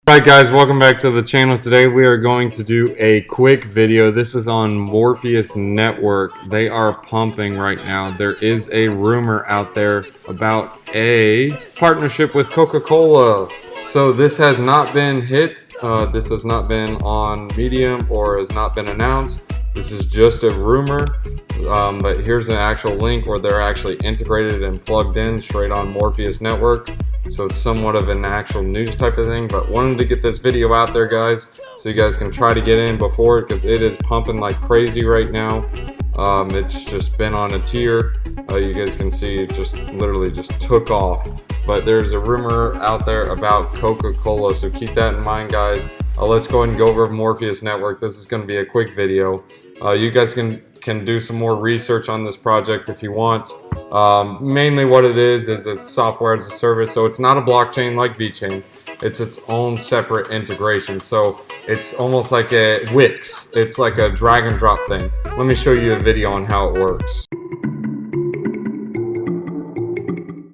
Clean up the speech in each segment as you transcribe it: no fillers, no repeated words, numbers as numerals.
Alright guys, welcome back to the channel. Today we are going to do a quick video. This is on Morpheus Network. They are pumping right now. There is a rumor out there about a partnership with Coca-Cola. So this has not been hit. This has not been on Medium or has not been announced. This is just a rumor. But here's an actual link where they're actually integrated and plugged in straight on Morpheus Network. So it's somewhat of an actual news type of thing, but wanted to get this video out there, guys, so you guys can try to get in before it, because it is pumping like crazy right now. It's just been on a tier. You guys can see it just literally just took off. But there's a rumor out there about Coca-Cola, so keep that in mind, guys. Let's go ahead and go over Morpheus Network. This is going to be a quick video. You guys can do some more research on this project if you want. Mainly what it is it's software as a service, so it's not a blockchain like Vechain. It's its own separate integration, so it's almost like a Wix. It's like a drag and drop thing. Let me show you a video on how it works.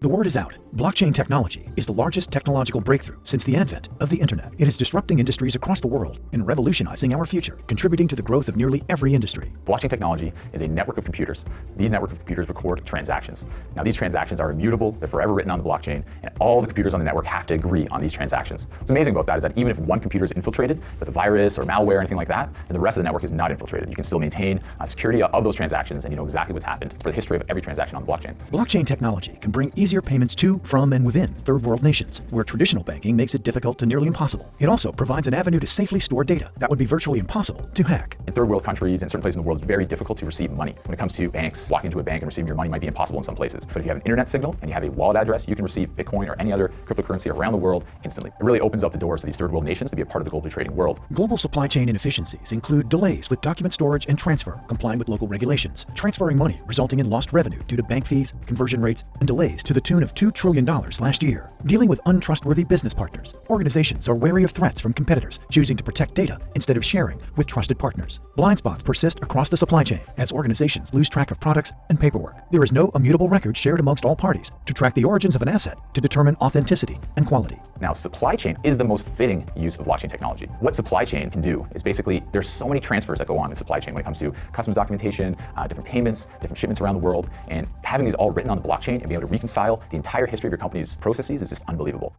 The word is out. Blockchain technology is the largest technological breakthrough since the advent of the internet. It is disrupting industries across the world and revolutionizing our future, contributing to the growth of nearly every industry. Blockchain technology is a network of computers. These network of computers record transactions. Now, these transactions are immutable, they're forever written on the blockchain, and all the computers on the network have to agree on these transactions. What's amazing about that is that even if one computer is infiltrated with a virus or malware or anything like that, and the rest of the network is not infiltrated, you can still maintain security of those transactions, and you know exactly what's happened for the history of every transaction on the blockchain. Blockchain technology can bring easier payments to, from, and within third world nations, where traditional banking makes it difficult to nearly impossible. It also provides an avenue to safely store data that would be virtually impossible to hack. In third world countries and certain places in the world, it's very difficult to receive money. When it comes to banks, walking into a bank and receiving your money might be impossible in some places. But if you have an internet signal and you have a wallet address, you can receive Bitcoin or any other cryptocurrency around the world instantly. It really opens up the doors to these third world nations to be a part of the globally trading world. Global supply chain inefficiencies include delays with document storage and transfer, complying with local regulations, transferring money resulting in lost revenue due to bank fees, conversion rates, and delays to the tune of $2 trillion last year. Dealing with untrustworthy business partners. Organizations are wary of threats from competitors, choosing to protect data instead of sharing with trusted partners. Blind spots persist across the supply chain as organizations lose track of products and paperwork. There is no immutable record shared amongst all parties to track the origins of an asset to determine authenticity and quality. Now, supply chain is the most fitting use of blockchain technology. What supply chain can do is basically, there's so many transfers that go on in supply chain when it comes to customs documentation, different payments, different shipments around the world, and having these all written on the blockchain and being able to reconcile the entire history of your company's processes is just unbelievable.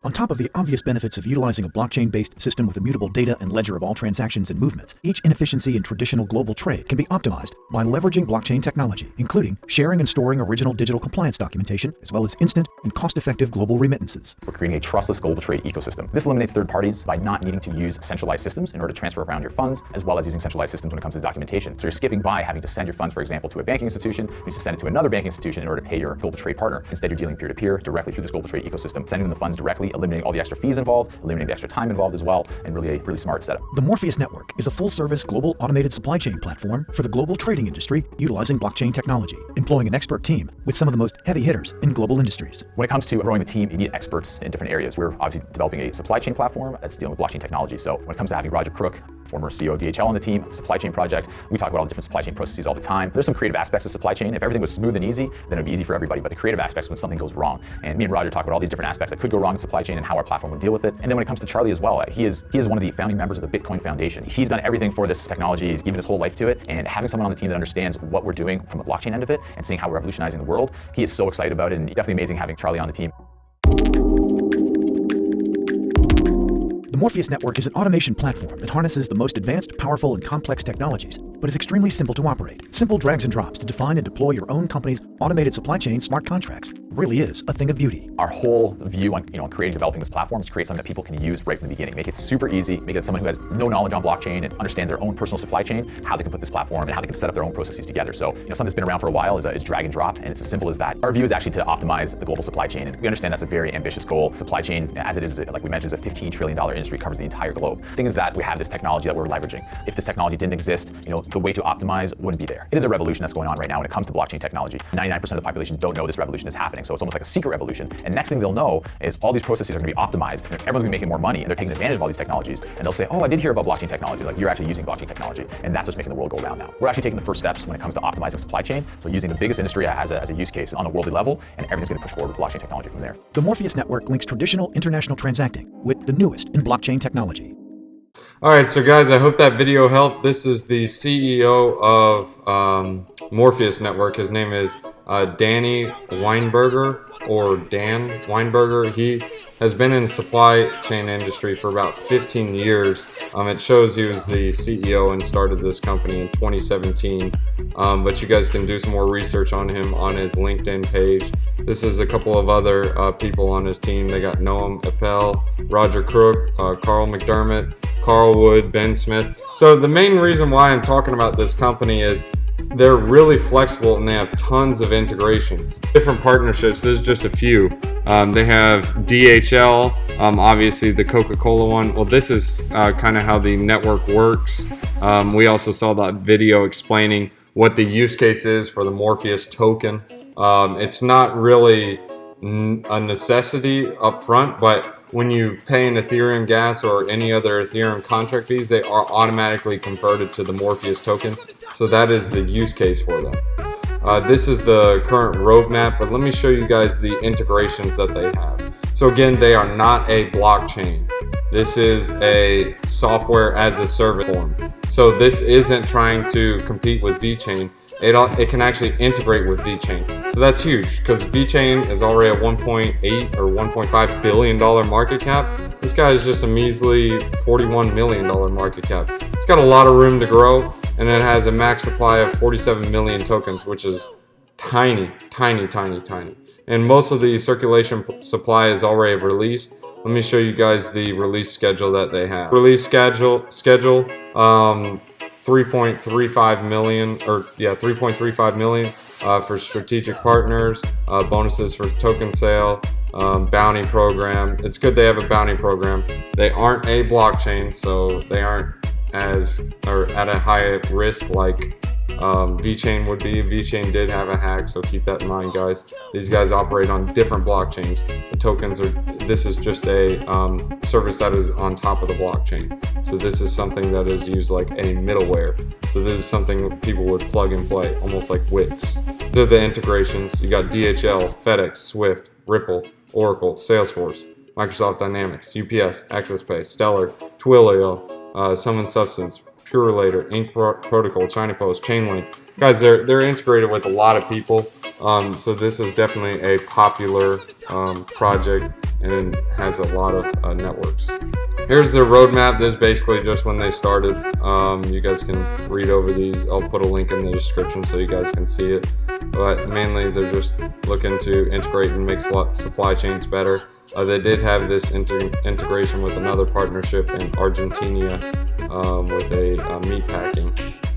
On top of the obvious benefits of utilizing a blockchain-based system with immutable data and ledger of all transactions and movements, each inefficiency in traditional global trade can be optimized by leveraging blockchain technology, including sharing and storing original digital compliance documentation, as well as instant and cost-effective global remittances. We're creating a trustless global trade ecosystem. This eliminates third parties by not needing to use centralized systems in order to transfer around your funds, as well as using centralized systems when it comes to documentation. So you're skipping by having to send your funds, for example, to a banking institution. You need to send it to another banking institution in order to pay your global trade partner. Instead, you're dealing peer-to-peer directly through this global trade ecosystem, sending them the funds directly, eliminating all the extra fees involved, eliminating the extra time involved as well, and really a really smart setup. The Morpheus Network is a full-service global automated supply chain platform for the global trading industry utilizing blockchain technology, employing an expert team with some of the most heavy hitters in global industries. When it comes to growing the team, you need experts in different areas. We're obviously developing a supply chain platform that's dealing with blockchain technology. So when it comes to having Roger Crook, former CEO of DHL on the team, supply chain project, we talk about all the different supply chain processes all the time. There's some creative aspects of supply chain. If everything was smooth and easy, then it'd be easy for everybody. But the creative aspects when something goes wrong. And me and Roger talk about all these different aspects that could go wrong in supply chain and how our platform would deal with it. And then when it comes to Charlie as well, he is one of the founding members of the Bitcoin Foundation. He's done everything for this technology. He's given his whole life to it. And having someone on the team that understands what we're doing from the blockchain end of it and seeing how we're revolutionizing the world, he is so excited about it. And definitely amazing having Charlie on the team. The Morpheus Network is an automation platform that harnesses the most advanced, powerful, and complex technologies, but is extremely simple to operate. Simple drags and drops to define and deploy your own company's automated supply chain smart contracts really is a thing of beauty. Our whole view on creating, developing this platform is to create something that people can use right from the beginning. Make it super easy, make it someone who has no knowledge on blockchain and understands their own personal supply chain, how they can put this platform and how they can set up their own processes together. So, something that's been around for a while is drag and drop, and it's as simple as that. Our view is actually to optimize the global supply chain, and we understand that's a very ambitious goal. Supply chain, as it is, like we mentioned, is a $15 trillion industry, covers the entire globe. The thing is that we have this technology that we're leveraging. If this technology didn't exist, the way to optimize wouldn't be there. It is a revolution that's going on right now when it comes to blockchain technology. 99% 99% of the population don't know this revolution is happening. So it's almost like a secret revolution. And next thing they'll know is all these processes are going to be optimized, and everyone's going to be making more money, and they're taking advantage of all these technologies. And they'll say, oh, I did hear about blockchain technology. Like, you're actually using blockchain technology, and that's what's making the world go around now. We're actually taking the first steps when it comes to optimizing supply chain. So using the biggest industry as a use case on a worldly level, and everything's going to push forward with blockchain technology from there. The Morpheus Network links traditional international transacting with the newest in blockchain technology. All right, so guys, I hope that video helped. This is the CEO of Morpheus Network. His name is Danny Weinberger, or Dan Weinberger. He has been in the supply chain industry for about 15 years. It shows he was the CEO and started this company in 2017. But you guys can do some more research on him on his LinkedIn page. This is a couple of other people on his team. They got Noam Appel, Roger Crook, Carl McDermott, Carl Wood, Ben Smith. So the main reason why I'm talking about this company is they're really flexible and they have tons of integrations. Different partnerships, there's just a few. They have DHL, obviously the Coca-Cola one. Well, this is kind of how the network works. We also saw that video explaining what the use case is for the Morpheus token. It's not really a necessity up front, but when you pay an Ethereum gas or any other Ethereum contract fees, they are automatically converted to the Morpheus tokens. So that is the use case for them. This is the current roadmap, but let me show you guys the integrations that they have. So again, they are not a blockchain. This is a software as a service form. So this isn't trying to compete with Vechain. It can actually integrate with Vechain. So that's huge, because Vechain is already a 1.8 or 1.5 billion dollar market cap. This guy is just a measly 41 million dollar market cap. It's got a lot of room to grow, and it has a max supply of 47 million tokens, which is tiny, tiny, tiny, tiny. And most of the circulation supply is already released. Let me show you guys the release schedule that they have. Release schedule 3.35 million, or yeah, 3.35 million for strategic partners, bonuses for token sale, bounty program. It's good they have a bounty program. They aren't a blockchain, so they aren't as, or at a high risk like Vechain would be. Vechain did have a hack, so keep that in mind, guys. These guys operate on different blockchains. The tokens are, this is just a service that is on top of the blockchain. So this is something that is used like a middleware. So this is something people would plug and play, almost like Wix. These are the integrations. You got DHL, FedEx, Swift, Ripple, Oracle, Salesforce, Microsoft Dynamics, UPS, AccessPay, Stellar, Twilio, Summon Substance, Purelator, Ink Protocol, China Post, Chainlink. Guys, they're integrated with a lot of people. So this is definitely a popular project and has a lot of networks. Here's their roadmap. This is basically just when they started. You guys can read over these. I'll put a link in the description so you guys can see it. But mainly they're just looking to integrate and make supply chains better. They did have this integration with another partnership in Argentina with a meat packing.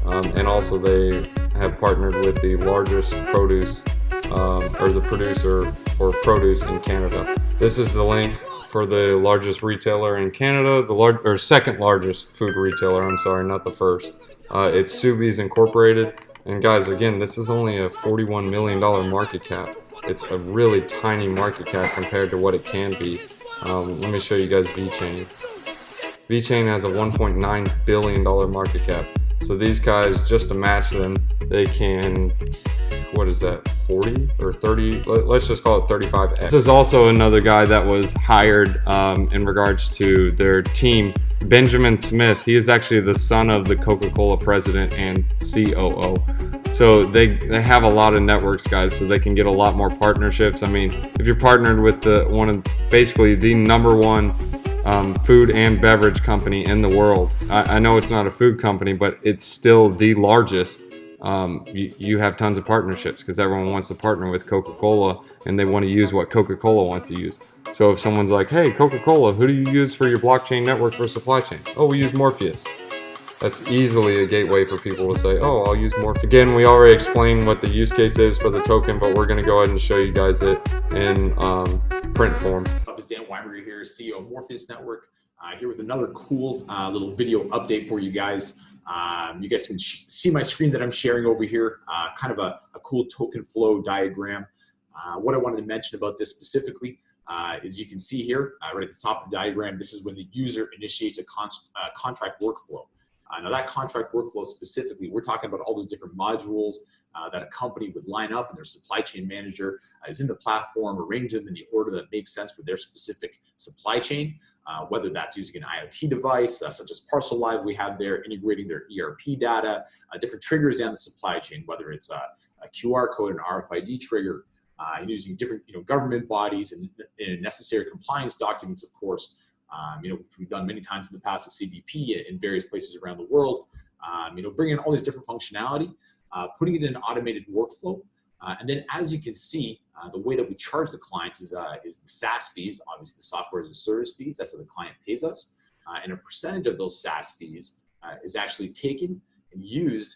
And also they have partnered with the largest produce, or the producer for produce in Canada. This is the link for the largest retailer in Canada, the second largest food retailer, I'm sorry, not the first. It's Subies Incorporated. And guys, again, this is only a $41 million market cap. It's a really tiny market cap compared to what it can be. Let me show you guys Vechain. Vechain has a $1.9 billion market cap. So these guys, just to match them, they can, what is that, 40 or 30? Let's just call it 35x. This is also another guy that was hired in regards to their team, Benjamin Smith. He is actually the son of the Coca-Cola president and COO. So they have a lot of networks, guys, so they can get a lot more partnerships. I mean, if you're partnered with basically the #1 food and beverage company in the world. I know it's not a food company, but it's still the largest. You have tons of partnerships because everyone wants to partner with Coca-Cola and they want to use what Coca-Cola wants to use. So if someone's like, hey, Coca-Cola, who do you use for your blockchain network for supply chain? Oh, we use Morpheus. That's easily a gateway for people to say, oh, I'll use Morpheus. Again, we already explained what the use case is for the token, but we're going to go ahead and show you guys it in print form. This is Dan Weinberger here, CEO of Morpheus Network, here with another cool little video update for you guys. You guys can see my screen that I'm sharing over here, kind of a cool token flow diagram. What I wanted to mention about this specifically is you can see here, right at the top of the diagram, this is when the user initiates a contract workflow. Now that contract workflow specifically, we're talking about all those different modules that a company would line up, and their supply chain manager is in the platform, arrange them in the order that makes sense for their specific supply chain, whether that's using an IoT device, such as Parcel Live we have there, integrating their ERP data, different triggers down the supply chain, whether it's a QR code, an RFID trigger, using different government bodies and necessary compliance documents, of course, which we've done many times in the past with CBP in various places around the world, bringing in all these different functionality, putting it in an automated workflow. And then as you can see, the way that we charge the clients is the SaaS fees, obviously the software as a service fees, that's how the client pays us. And a percentage of those SaaS fees is actually taken and used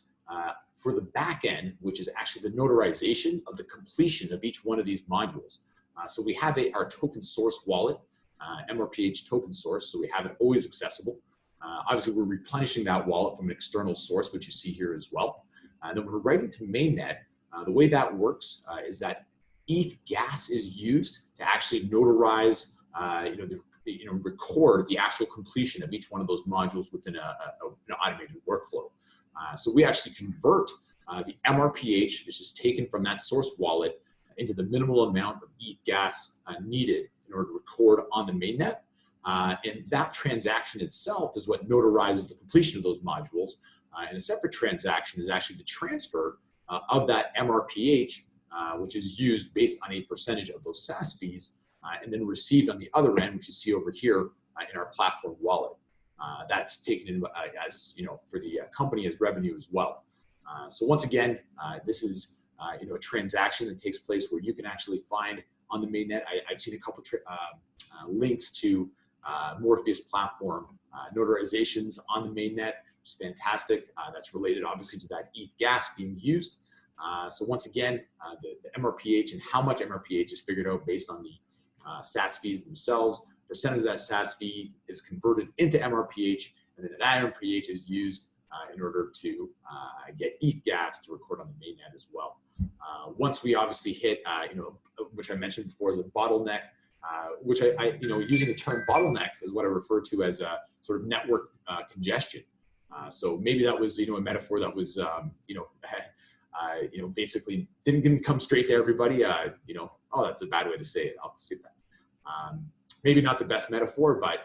for the back end, which is actually the notarization of the completion of each one of these modules. So we have our token source wallet, MRPH token source, so we have it always accessible. Obviously, we're replenishing that wallet from an external source, which you see here as well. And then we're writing to mainnet. The way that works is that ETH gas is used to actually notarize, record the actual completion of each one of those modules within an automated workflow. So we actually convert the MRPH, which is taken from that source wallet, into the minimal amount of ETH gas needed in order to record on the mainnet. And that transaction itself is what notarizes the completion of those modules. And a separate transaction is actually the transfer of that MRPH, which is used based on a percentage of those SaaS fees, and then received on the other end, which you see over here in our platform wallet. That's taken in as for the company as revenue as well. So once again, this is a transaction that takes place where you can actually find on the mainnet. I've seen a couple links to Morpheus platform notarizations on the mainnet, which is fantastic. That's related obviously to that ETH gas being used. So once again, the MRPH and how much MRPH is figured out based on the SaaS fees themselves. Percentage of that SaaS fee is converted into MRPH, and then that MRPH is used in order to get ETH gas to record on the mainnet as well. Once we obviously hit, which I mentioned before as a bottleneck, which I using the term bottleneck is what I refer to as a sort of network congestion. So maybe that was, a metaphor that was, basically didn't come straight to everybody. Oh, that's a bad way to say it. I'll skip that. Maybe not the best metaphor, but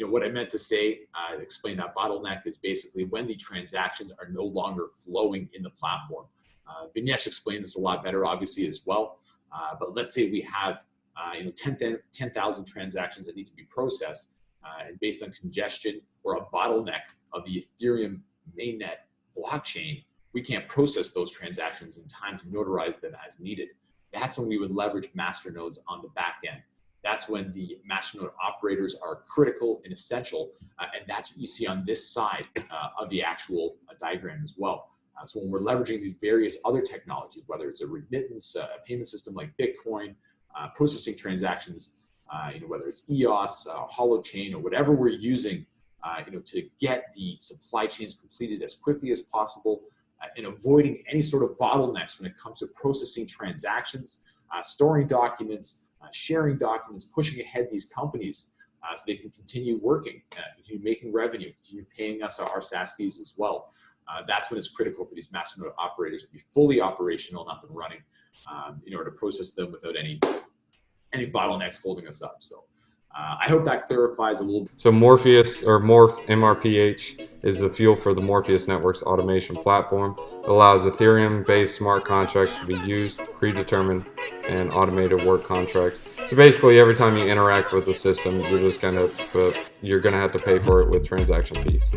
what I meant to say, explain that bottleneck is basically when the transactions are no longer flowing in the platform. Vignesh explained this a lot better, obviously, as well. But let's say we have 10,000 transactions that need to be processed, and based on congestion or a bottleneck of the Ethereum mainnet blockchain, we can't process those transactions in time to notarize them as needed. That's when we would leverage masternodes on the back end. That's when the masternode operators are critical and essential, and that's what you see on this side of the actual diagram as well. So when we're leveraging these various other technologies, whether it's a remittance, a payment system like Bitcoin, processing transactions, whether it's EOS, Holochain, or whatever we're using, to get the supply chains completed as quickly as possible, and avoiding any sort of bottlenecks when it comes to processing transactions, storing documents, sharing documents, pushing ahead these companies so they can continue working, continue making revenue, continue paying us our SaaS fees as well. That's when it's critical for these masternode operators to be fully operational and up and running in order to process them without any bottlenecks holding us up. So I hope that clarifies a little bit. So Morpheus, or Morph MRPH, is the fuel for the Morpheus Network's automation platform. It allows Ethereum-based smart contracts to be used, predetermined, and automated work contracts. So basically, every time you interact with the system, you're gonna have to pay for it with transaction fees.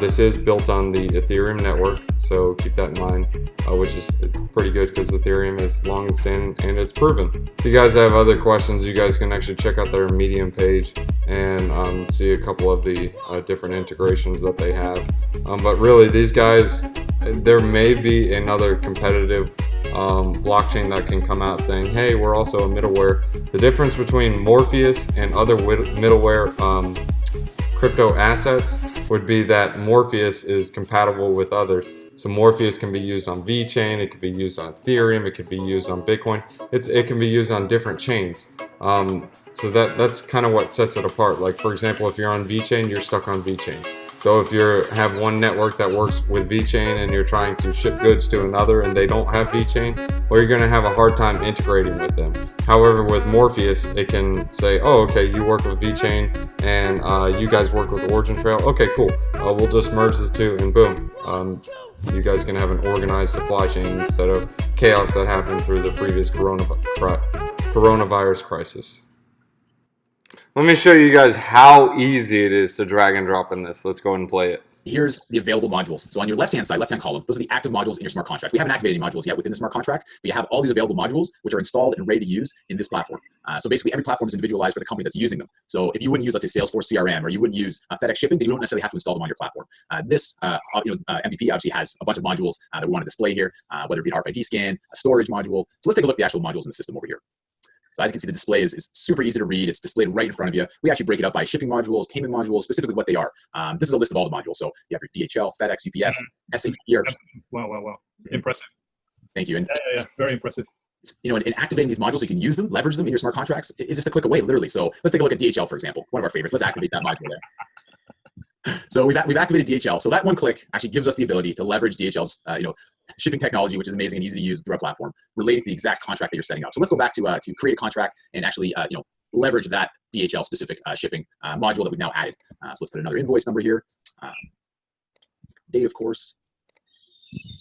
This is built on the Ethereum network, so keep that in mind, which is pretty good because Ethereum is long and standing and it's proven. If you guys have other questions, you guys can actually check out their Medium page and see a couple of the different integrations that they have. But really, these guys, there may be another competitive blockchain that can come out saying, hey, we're also a middleware. The difference between Morpheus and other middleware crypto assets would be that Morpheus is compatible with others. So Morpheus can be used on Vechain, it can be used on Ethereum, it could be used on Bitcoin. It can be used on different chains. So that's kind of what sets it apart. Like for example, if you're on Vechain, you're stuck on Vechain. So if you have one network that works with Vechain and you're trying to ship goods to another and they don't have Vechain, well, you're going to have a hard time integrating with them. However, with Morpheus, it can say, oh, okay, you work with Vechain and you guys work with Origin Trail. Okay, cool. We'll just merge the two and boom. You guys can have an organized supply chain instead of chaos that happened through the previous coronavirus crisis. Let me show you guys how easy it is to drag and drop in this. Let's go ahead and play it. Here's the available modules. So on your left-hand side, left-hand column, those are the active modules in your smart contract. We haven't activated any modules yet within the smart contract, but you have all these available modules which are installed and ready to use in this platform. So basically every platform is individualized for the company that's using them. So if you wouldn't use, let's say, Salesforce CRM, or you wouldn't use FedEx shipping, then you don't necessarily have to install them on your platform. MVP obviously has a bunch of modules that we want to display here, whether it be an RFID scan, a storage module. So let's take a look at the actual modules in the system over here. So as you can see, the display is super easy to read. It's displayed right in front of you. We actually break it up by shipping modules, payment modules, specifically what they are. This is a list of all the modules. So you have your DHL, FedEx, UPS, SAP. Wow. Impressive. Thank you. And yeah, very impressive. In activating these modules, you can use them, leverage them in your smart contracts. It's just a click away, literally. So let's take a look at DHL, for example, one of our favorites. Let's activate that module there. So we've activated DHL. So that one click actually gives us the ability to leverage DHL's shipping technology, which is amazing and easy to use through our platform, relating to the exact contract that you're setting up. So let's go back to create a contract and actually leverage that DHL specific shipping module that we've now added. So let's put another invoice number here. Date, of course.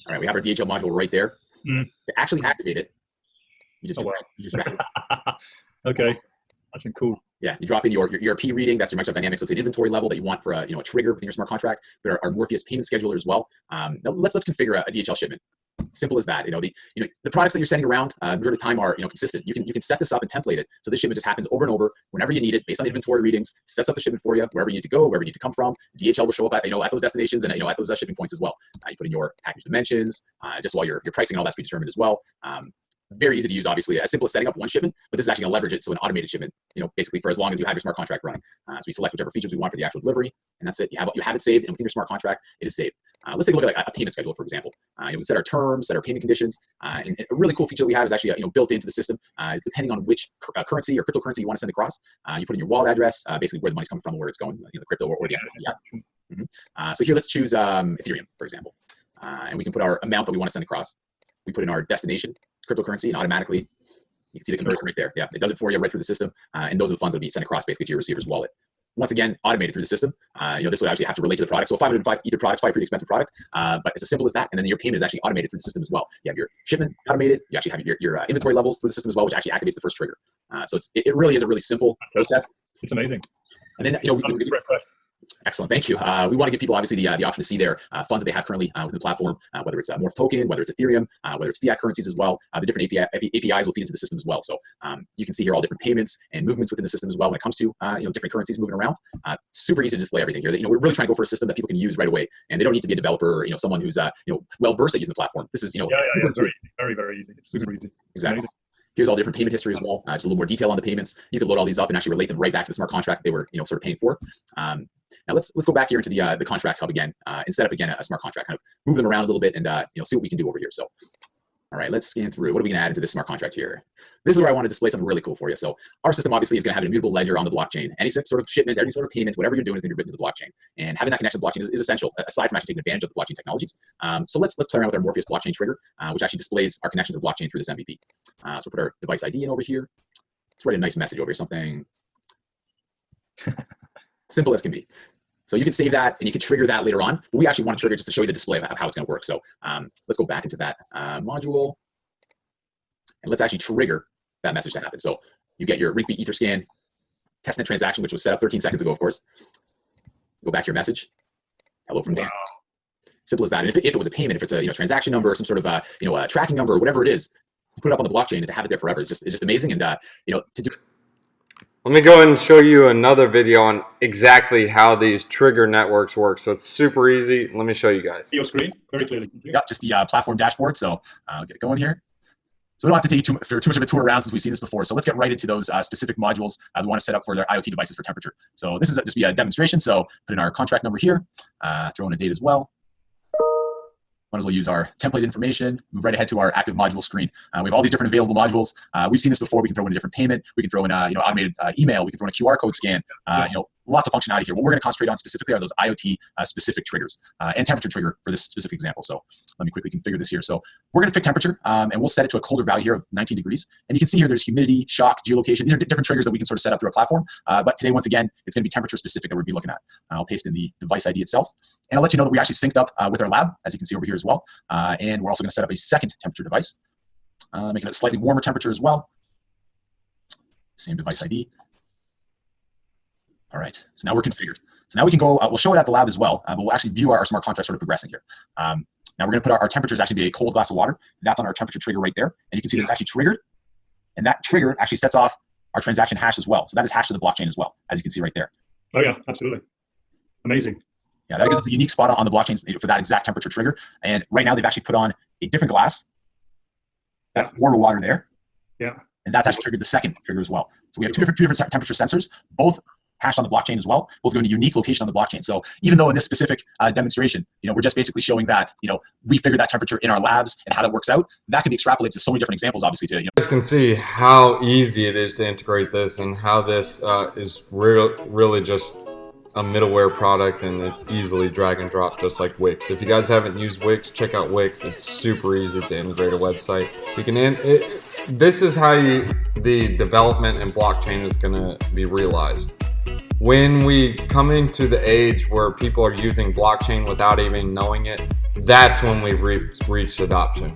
All right, we have our DHL module right there. To actually activate it, you just drag it. Okay, that's cool. Yeah, you drop in your ERP reading. That's your Microsoft Dynamics. Let's say an inventory level that you want for a trigger within your smart contract. But our Morpheus payment scheduler as well. Now let's configure a DHL shipment. Simple as that. The products that you're sending around majority of the time are consistent. You can set this up and template it so this shipment just happens over and over whenever you need it based on inventory readings. Sets up the shipment for you wherever you need to go, wherever you need to come from. DHL will show up at those destinations and at those shipping points as well. You put in your package dimensions, just while your pricing and all that's predetermined as well. Very easy to use, obviously, as simple as setting up one shipment, but this is actually going to leverage it so an automated shipment, basically for as long as you have your smart contract running. So we select whichever features we want for the actual delivery, and that's it. You have it saved, and within your smart contract, it is saved. Let's take a look at a payment schedule, for example. We set our terms, set our payment conditions, and a really cool feature that we have is actually built into the system. Is depending on which currency or cryptocurrency you want to send across, you put in your wallet address, basically where the money's coming from, where it's going, the crypto or the actual fiat. So here, let's choose Ethereum, for example, and we can put our amount that we want to send across. We put in our destination cryptocurrency, and automatically you can see the conversion right there. Yeah, it does it for you right through the system, and those are the funds that will be sent across basically to your receiver's wallet. Once again, automated through the system. This would actually have to relate to the product. So 505 Ether product's probably a pretty expensive product, but it's as simple as that. And then your payment is actually automated through the system as well. You have your shipment automated. You actually have your inventory levels through the system as well, which actually activates the first trigger. So it really is a really simple process. It's amazing. And then excellent, thank you. We want to give people obviously the option to see their funds that they have currently within the platform, whether it's a Morph token, whether it's Ethereum, whether it's fiat currencies as well. The different APIs will feed into the system as well. So you can see here all different payments and movements within the system as well when it comes to different currencies moving around. Super easy to display everything here. We're really trying to go for a system that people can use right away, and they don't need to be a developer or someone who's well versed at using the platform. This is it's very easy. It's super easy. Exactly. Amazing. Here's all different payment history as well. Just a little more detail on the payments. You can load all these up and actually relate them right back to the smart contract they were sort of paying for. Now let's go back here into the contracts hub again and set up again a smart contract. Kind of move them around a little bit and see what we can do over here. So, all right, let's scan through. What are we going to add into this smart contract here? This is where I want to display something really cool for you. So our system obviously is going to have an immutable ledger on the blockchain. Any sort of shipment, any sort of payment, whatever you're doing is going to be written to the blockchain. And having that connection to the blockchain is essential, aside from actually taking advantage of the blockchain technologies. So let's play around with our Morpheus blockchain trigger, which actually displays our connection to the blockchain through this MVP. So we'll put our device ID in over here. Let's write a nice message over here, something simple as can be. So you can save that and you can trigger that later on. But we actually want to trigger just to show you the display of how it's going to work. So let's go back into that module. And let's actually trigger that message that happens. So you get your repeat Ether scan, testnet transaction, which was set up 13 seconds ago, of course. Go back to your message. Hello from Dan. Simple as that. And if it was a payment, if it's a transaction number, or some sort of a tracking number, or whatever it is, to put it up on the blockchain and to have it there forever is just amazing. And to do. Let me go ahead and show you another video on exactly how these trigger networks work. So it's super easy. Let me show you guys. Your screen very clearly. Yep, just the platform dashboard. So I'll get it going here. So we don't have to take too much of a tour around since we've seen this before. So let's get right into those specific modules we want to set up for their IoT devices for temperature. So this is just be a demonstration. So put in our contract number here, throw in a date as well. Might as well use our template information, move right ahead to our active module screen. We have all these different available modules. We've seen this before. We can throw in a different payment. We can throw in automated email. We can throw in a QR code scan. Lots of functionality here. What we're going to concentrate on specifically are those IoT specific triggers and temperature trigger for this specific example. So let me quickly configure this here. So we're going to pick temperature and we'll set it to a colder value here of 19 degrees. And you can see here there's humidity, shock, geolocation. These are different triggers that we can sort of set up through our platform. But today, once again, it's going to be temperature specific that we'll be looking at. I'll paste in the device ID itself. And I'll let you know that we actually synced up with our lab, as you can see over here as well. And we're also going to set up a second temperature device, making it a slightly warmer temperature as well. Same device ID. All right, so now we're configured. So now we can go, we'll show it at the lab as well, but we'll actually view our smart contract sort of progressing here. Now we're gonna put our temperatures actually be a cold glass of water. That's on our temperature trigger right there. And you can see that it's actually triggered. And that trigger actually sets off our transaction hash as well. So that is hashed to the blockchain as well, as you can see right there. Oh yeah, absolutely. Amazing. Yeah, that gives us a unique spot on the blockchain for that exact temperature trigger. And right now they've actually put on a different glass. That's warmer water there. Yeah. And that's actually triggered the second trigger as well. So we have two different temperature sensors, both hashed on the blockchain as well, both going to a unique location on the blockchain. So even though in this specific demonstration, we're just basically showing that, we figured that temperature in our labs and how that works out, that can be extrapolated to so many different examples, obviously, to, You guys can see how easy it is to integrate this and how this is really just a middleware product, and it's easily drag and drop just like Wix. If you guys haven't used Wix, check out Wix. It's super easy to integrate a website. You can this is how the development in blockchain is going to be realized. When we come into the age where people are using blockchain without even knowing it, that's when we've reached adoption.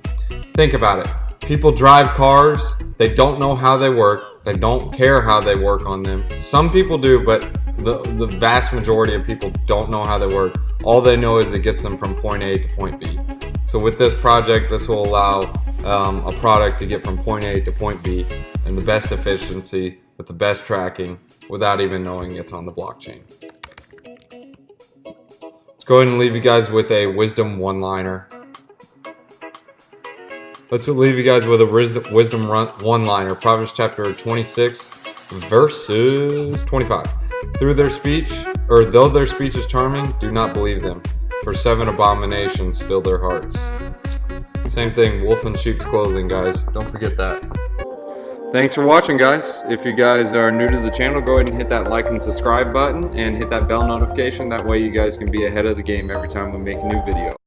Think about it. People drive cars, they don't know how they work, they don't care how they work on them. Some people do, but the vast majority of people don't know how they work. All they know is it gets them from point A to point B. So with this project, this will allow a product to get from point A to point B in the best efficiency with the best tracking without even knowing it's on the blockchain. Let's go ahead and leave you guys with a wisdom one-liner. Let's leave you guys with a wisdom one-liner. Proverbs chapter 26, verses 25. Though their speech is charming, do not believe them, for 7 abominations fill their hearts. Same thing, wolf in sheep's clothing, guys. Don't forget that. Thanks for watching, guys. If you guys are new to the channel, go ahead and hit that like and subscribe button and hit that bell notification. That way you guys can be ahead of the game every time we make a new video.